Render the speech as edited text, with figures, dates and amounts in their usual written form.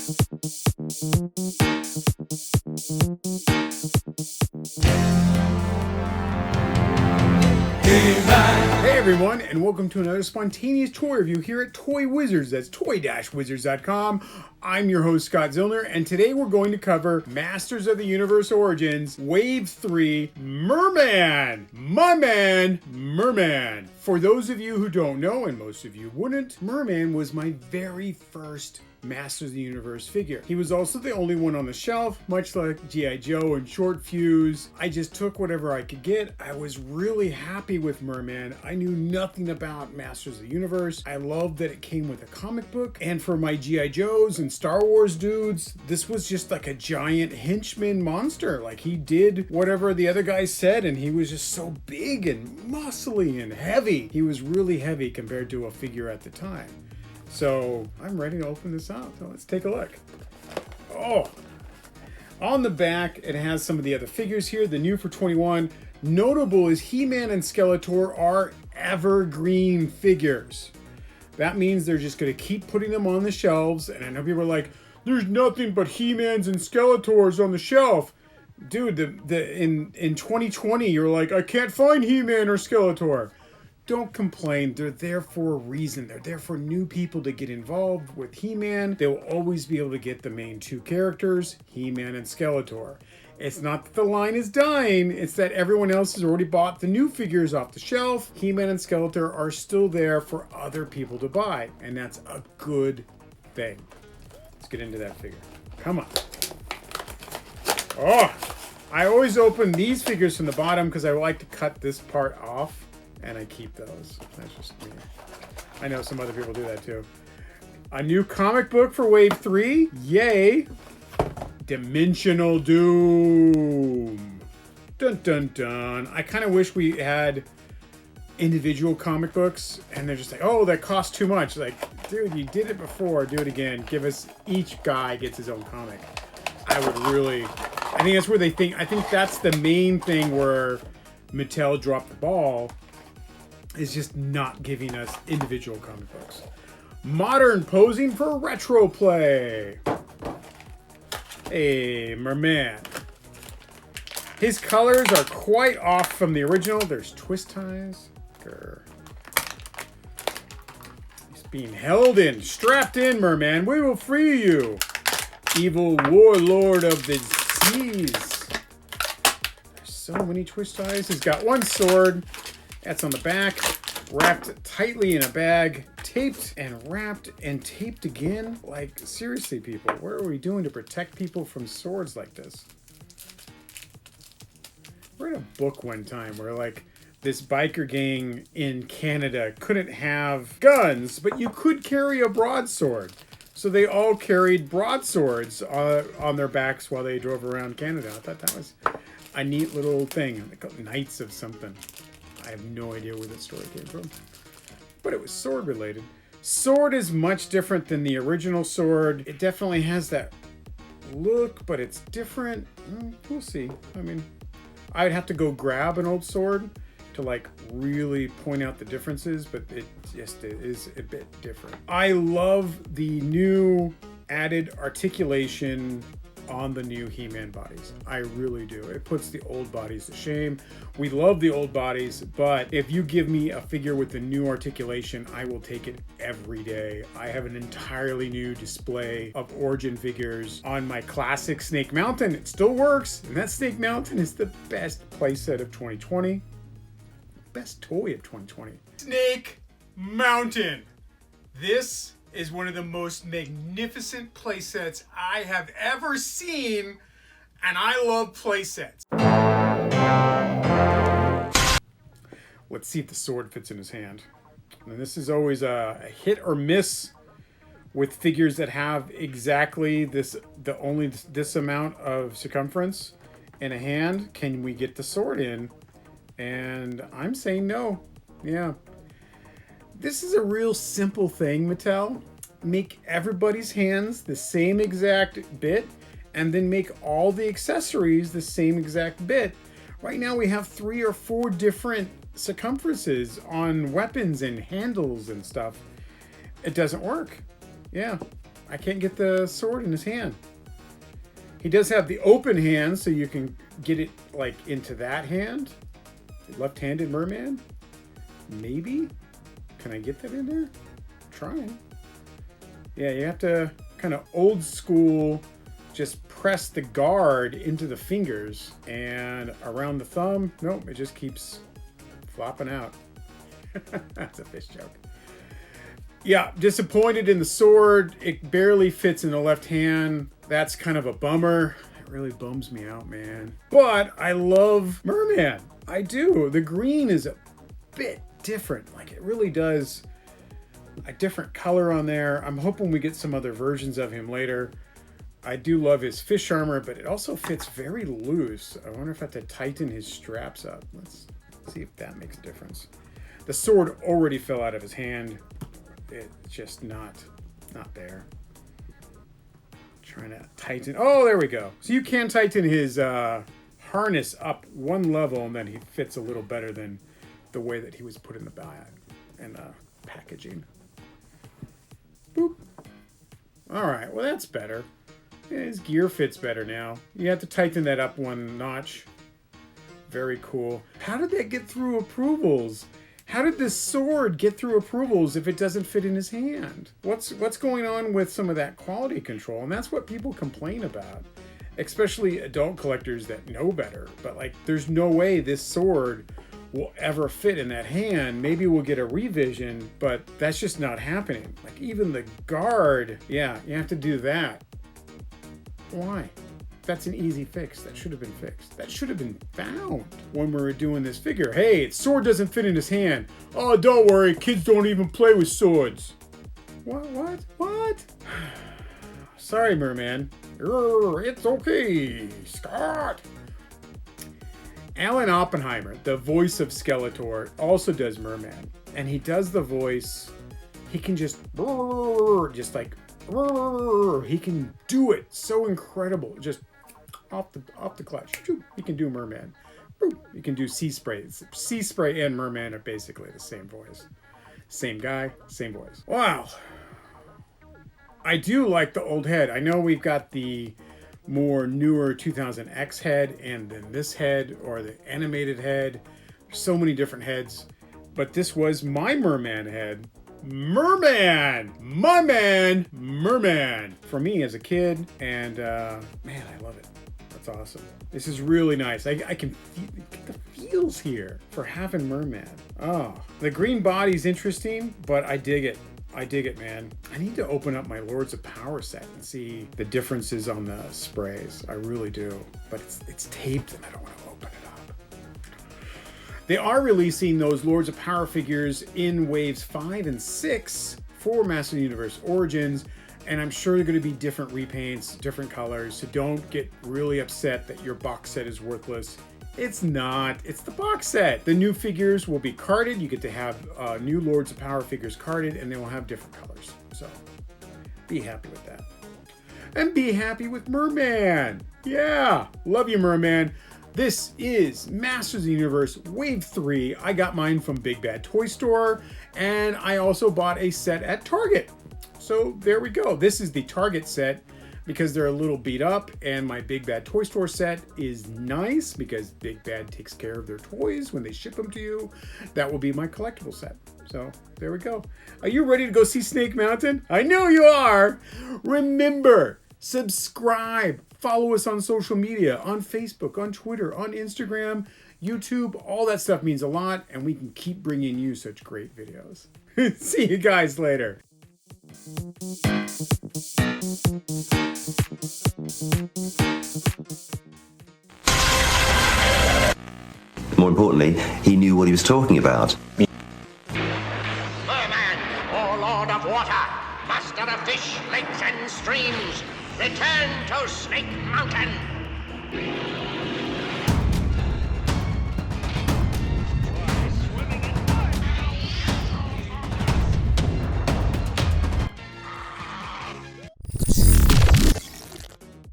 Hey everyone, and welcome to another spontaneous toy review here at Toy Wizards. That's toy-wizards.com. I'm your host, Scott Zillner, and today we're going to cover Masters of the Universe Origins Wave 3 Mer-man. My man, Mer-man. For those of you who don't know, and most of you wouldn't, Mer-man was my very first Masters of the Universe figure. He was also the only one on the shelf, much like G.I. Joe and Short Fuse. I just took whatever I could get. I was really happy with Mer-man. I knew nothing about Masters of the Universe. I loved that it came with a comic book. And for my G.I. Joes and Star Wars dudes, this was just like a giant henchman monster. Like, he did whatever the other guys said, and he was just so big and muscly and heavy. He was really heavy compared to a figure at the time. So I'm ready to open this up. So let's take a look. Oh, on the back, it has some of the other figures here. The new for 21. Notable is He-Man and Skeletor are evergreen figures. That means they're just going to keep putting them on the shelves. And I know people are like, there's nothing but He-Mans and Skeletors on the shelf. Dude, in 2020, you're like, I can't find He-Man or Skeletor. Don't complain. They're there for a reason. They're there for new people to get involved with He-Man. They will always be able to get the main two characters, He-Man and Skeletor. It's not that the line is dying. It's that everyone else has already bought the new figures off the shelf. He-Man and Skeletor are still there for other people to buy. And that's a good thing. Let's get into that figure. Come on. Oh, I always open these figures from the bottom because I like to cut this part off. And I keep those. That's just me. I know some other people do that too. A new comic book for Wave 3. Yay. Dimensional Doom. Dun dun dun. I kind of wish we had individual comic books. And they're just like, oh, that costs too much. Like, dude, you did it before. Do it again. Give us, each guy gets his own comic. I think that's where they think, I think that's the main thing where Mattel dropped the ball. Is just not giving us individual comic books. Modern posing for retro play. Hey, Mer-man. His colors are quite off from the original. There's twist ties. He's being held in, strapped in, Mer-man. We will free you. Evil warlord of the seas. There's so many twist ties. He's got one sword. That's on the back, wrapped tightly in a bag, taped and wrapped and taped again. Like, seriously, people, what are we doing to protect people from swords like this? I read a book one time where, like, this biker gang in Canada couldn't have guns, but you could carry a broadsword. So they all carried broadswords on their backs while they drove around Canada. I thought that was a neat little thing. They called Knights of something. I have no idea where that story came from. But it was sword related. Sword is much different than the original sword. It definitely has that look, but it's different. We'll see. I mean, I'd have to go grab an old sword to like really point out the differences, but it is a bit different. I love the new added articulation on the new He-Man bodies. I really do. It puts the old bodies to shame. We love the old bodies, but if you give me a figure with the new articulation, I will take it every day. I have an entirely new display of Origin figures on my classic Snake Mountain. It still works, and that Snake Mountain is the best playset of 2020. Best toy of 2020. Snake Mountain. This is one of the most magnificent playsets I have ever seen, and I love playsets. Let's see if the sword fits in his hand. And this is always a hit or miss with figures that have exactly only this amount of circumference in a hand. Can we get the sword in? And I'm saying no. Yeah. This is a real simple thing, Mattel. Make everybody's hands the same exact bit, and then make all the accessories the same exact bit. Right now we have 3 or 4 different circumferences on weapons and handles and stuff. It doesn't work. Yeah. I can't get the sword in his hand. He does have the open hand, so you can get it like into that hand. Left-handed merman. Maybe? Can I get that in there? I'm trying. Yeah, you have to kind of old school, just press the guard into the fingers and around the thumb. Nope, it just keeps flopping out. That's a fish joke. Yeah, disappointed in the sword. It barely fits in the left hand. That's kind of a bummer. It really bums me out, man. But I love Mer-man. I do. The green is a bit different. Like, it really does a different color on there. I'm hoping we get some other versions of him later. I do love his fish armor, but it also fits very loose. I wonder if I have to tighten his straps up. Let's see if that makes a difference. The sword already fell out of his hand. It's just not there. Trying to tighten. Oh, there we go. So you can tighten his harness up one level, and then he fits a little better than the way that he was put in the bag and packaging. Boop. All right, well, that's better. Yeah, his gear fits better now. You have to tighten that up one notch. Very cool. How did that get through approvals? How did this sword get through approvals if it doesn't fit in his hand? What's going on with some of that quality control? And that's what people complain about, especially adult collectors that know better. But like, there's no way this sword will ever fit in that hand. Maybe we'll get a revision, but that's just not happening. Like, even the guard, yeah, you have to do that. Why? That's an easy fix. That should have been fixed. That should have been found when we were doing this figure. Hey, its sword doesn't fit in his hand. Oh, don't worry. Kids don't even play with swords. What? Sorry, Mer-man. It's okay, Scott. Alan Oppenheimer, the voice of Skeletor, also does Mer-man. And he does the voice. He can just like, he can do it so incredible. Just off the clutch. He can do Mer-man. You can do Sea Spray. Sea Spray and Mer-man are basically the same voice. Same guy, same voice. Wow. I do like the old head. I know we've got the more newer 2000X head and then this head or the animated head. So many different heads. But this was my Mer-man head. Mer-man! My man! Mer-man! For me as a kid, and man, I love it. That's awesome. This is really nice. I can get the feels here for having Mer-man. Oh, the green body's interesting, but I dig it. I dig it, man. I need to open up my Lords of Power set and see the differences on the sprays. I really do. But it's taped and I don't want to open it up. They are releasing those Lords of Power figures in waves 5 and 6 for Masters of the Universe Origins. And I'm sure they're going to be different repaints, different colors. So don't get really upset that your box set is worthless. It's not. It's the box set. The new figures will be carded. You get to have new Lords of Power figures carded, and they will have different colors. So be happy with that. And be happy with Mer-man. Yeah. Love you, Mer-man. This is Masters of the Universe Wave 3. I got mine from Big Bad Toy Store, and I also bought a set at Target. So there we go. This is the Target set because they're a little beat up, and my Big Bad Toy Store set is nice because Big Bad takes care of their toys when they ship them to you. That will be my collectible set. So there we go. Are you ready to go see Snake Mountain? I know you are. Remember, subscribe, follow us on social media, on Facebook, on Twitter, on Instagram, YouTube. All that stuff means a lot, and we can keep bringing you such great videos. See you guys later. More importantly, he knew what he was talking about. Mer-man, or Lord of Water, master of fish, lakes and streams, return to Snake Mountain.